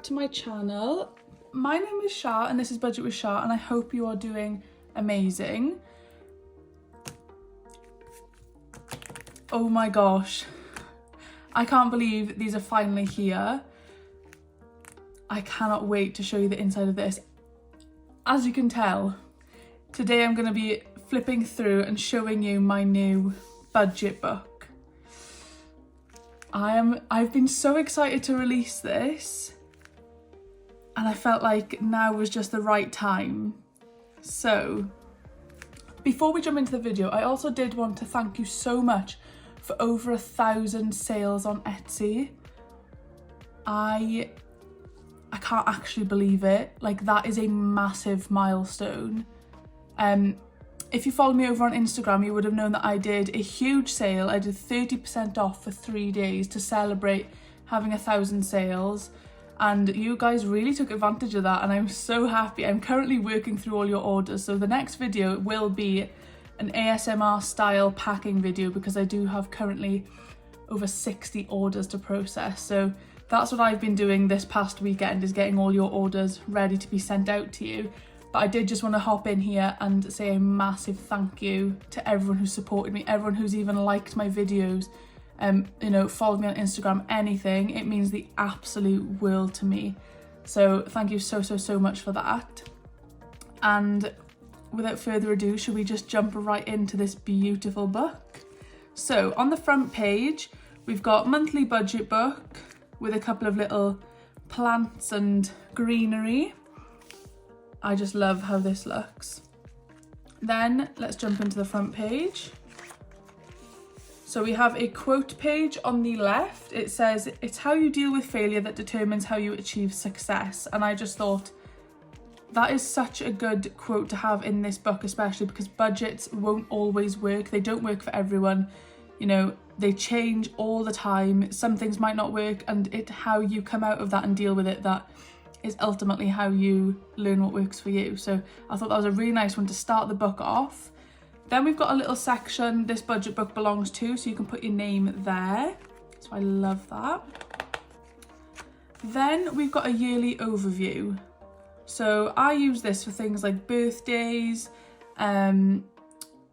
back to my channel. My name is Char and this is Budget with Char, and I hope you are doing amazing. Oh my gosh, I can't believe these are finally here. I cannot wait to show you the inside of this. As you can tell, today I'm going to be flipping through and showing you my new budget book. I've been so excited to release this, and I felt like now was just the right time. So before we jump into the video, I also did want to thank you so much for over 1,000 sales on Etsy. I can't actually believe it. Like, that is a massive milestone. If you follow me over on Instagram, you would have known that I did a huge sale. I did 30% off for 3 days to celebrate having 1,000 sales. And you guys really took advantage of that, and I'm so happy. I'm currently working through all your orders. So the next video will be an ASMR style packing video, because I do have currently over 60 orders to process. So that's what I've been doing this past weekend, is getting all your orders ready to be sent out to you. But I did just want to hop in here and say a massive thank you to everyone who supported me, everyone who's even liked my videos, you know, followed me on Instagram, anything. It means the absolute world to me. So thank you so much for that. And without further ado, should we just jump right into this beautiful book? So on the front page, we've got monthly budget book with a couple of little plants and greenery. I just love how this looks. Then let's jump into the front page. So we have a quote page on the left. It says, "It's how you deal with failure that determines how you achieve success." And I just thought that is such a good quote to have in this book, especially because budgets won't always work. They don't work for everyone. You know, they change all the time. Some things might not work, and how you come out of that and deal with it, that is ultimately how you learn what works for you. So I thought that was a really nice one to start the book off. Then we've got a little section this budget book belongs to, so you can put your name there. So I love that. Then we've got a yearly overview. So I use this for things like birthdays, you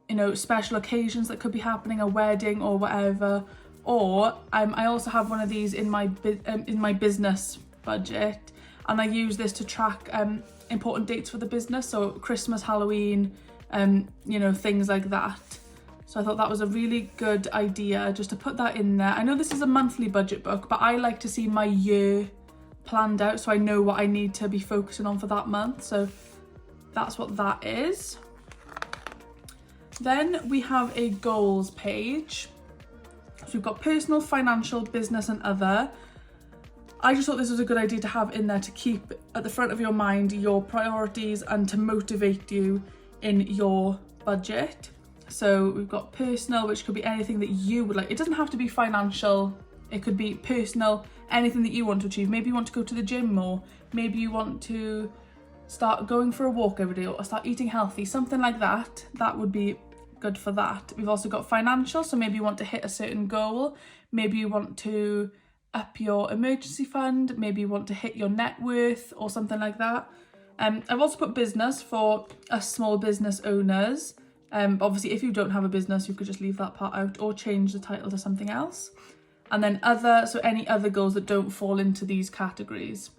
know, special occasions that could be happening, a wedding or whatever. Or I also have one of these in my business budget. And I use this to track important dates for the business, so Christmas, Halloween, you know, things like that. So I thought that was a really good idea just to put that in there. I know this is a monthly budget book, but I like to see my year planned out so I know what I need to be focusing on for that month. So that's what that is. Then we have a goals page. So we've got personal, financial, business and other. I just thought this was a good idea to have in there to keep at the front of your mind your priorities and to motivate you in your budget. So we've got personal, which could be anything that you would like. It doesn't have to be financial. It could be personal, anything that you want to achieve. Maybe you want to go to the gym more. Maybe you want to start going for a walk every day or start eating healthy, something like that. That would be good for that. We've also got financial. So maybe you want to hit a certain goal. Maybe you want to up your emergency fund, maybe you want to hit your net worth or something like that. I've also put business for us small business owners. Obviously if you don't have a business, you could just leave that part out or change the title to something else. And then other, so any other goals that don't fall into these categories.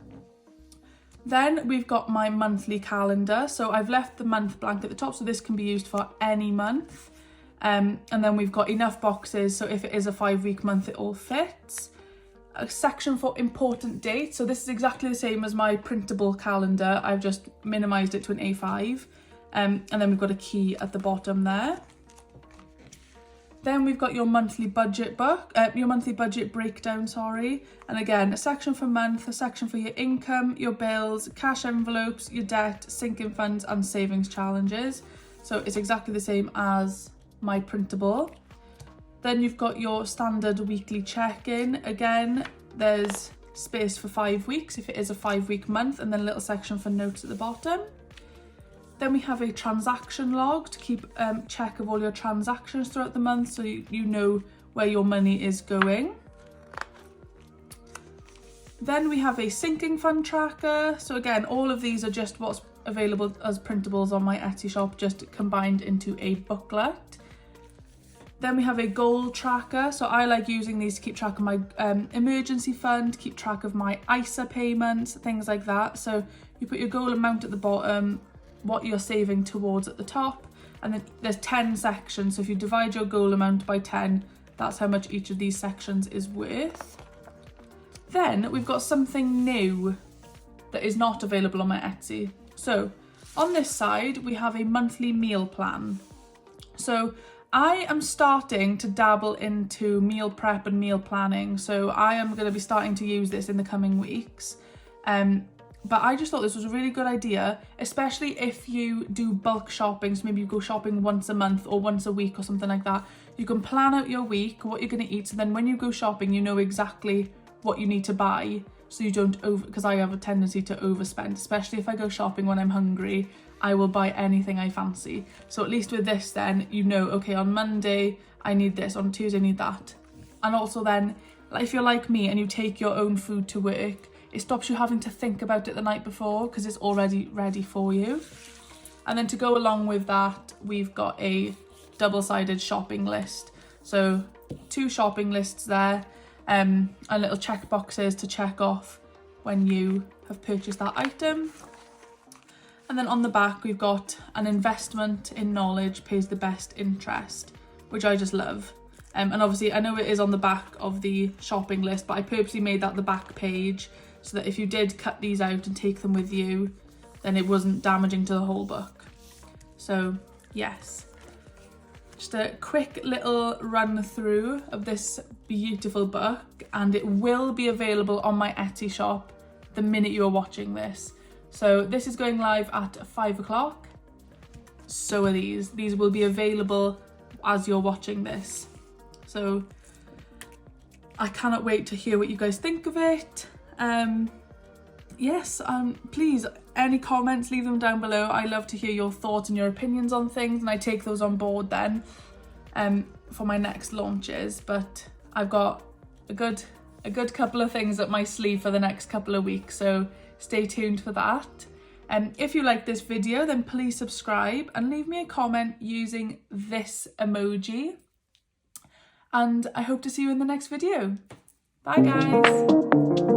Then we've got my monthly calendar. So I've left the month blank at the top, so this can be used for any month. And then we've got enough boxes, so if it is a 5-week month, it all fits. A section for important dates. So this is exactly the same as my printable calendar. I've just minimized it to an A5. And then we've got a key at the bottom there. Then we've got your monthly budget book, your monthly budget breakdown, sorry. And again, a section for month, a section for your income, your bills, cash envelopes, your debt, sinking funds and savings challenges. So it's exactly the same as my printable. Then you've got your standard weekly check-in. Again, there's space for 5 weeks if it is a 5-week month, and then a little section for notes at the bottom. Then we have a transaction log to keep check of all your transactions throughout the month, so you know where your money is going. Then we have a sinking fund tracker. So again, all of these are just what's available as printables on my Etsy shop, just combined into a booklet. Then we have a goal tracker. So I like using these to keep track of my emergency fund, keep track of my ISA payments, things like that. So you put your goal amount at the bottom, what you're saving towards at the top, and then there's 10 sections. So if you divide your goal amount by 10, that's how much each of these sections is worth. Then we've got something new that is not available on my Etsy. So on this side, we have a monthly meal plan. So I am starting to dabble into meal prep and meal planning. So I am going to be starting to use this in the coming weeks. But I just thought this was a really good idea, especially if you do bulk shopping. So maybe you go shopping once a month or once a week or something like that. You can plan out your week, what you're going to eat. So then when you go shopping, you know exactly what you need to buy, so you don't because I have a tendency to overspend, especially if I go shopping when I'm hungry. I will buy anything I fancy. So at least with this then, you know, okay, on Monday I need this, on Tuesday I need that. And also then, if you're like me and you take your own food to work, it stops you having to think about it the night before because it's already ready for you. And then to go along with that, we've got a double-sided shopping list. So 2 shopping lists there. And little check boxes to check off when you have purchased that item. And then on the back, we've got an investment in knowledge pays the best interest, which I just love. And obviously I know it is on the back of the shopping list, but I purposely made that the back page so that if you did cut these out and take them with you, then it wasn't damaging to the whole book. So yes. Just a quick little run through of this beautiful book, and it will be available on my Etsy shop the minute you're watching this. So this is going live at 5 o'clock. So are these. These will be available as you're watching this. So I cannot wait to hear what you guys think of it. Yes, please, any comments, leave them down below. I love to hear your thoughts and your opinions on things, and I take those on board then for my next launches. But I've got a good couple of things up my sleeve for the next couple of weeks, so stay tuned for that. And if you like this video, then please subscribe and leave me a comment using this emoji. And I hope to see you in the next video. Bye guys.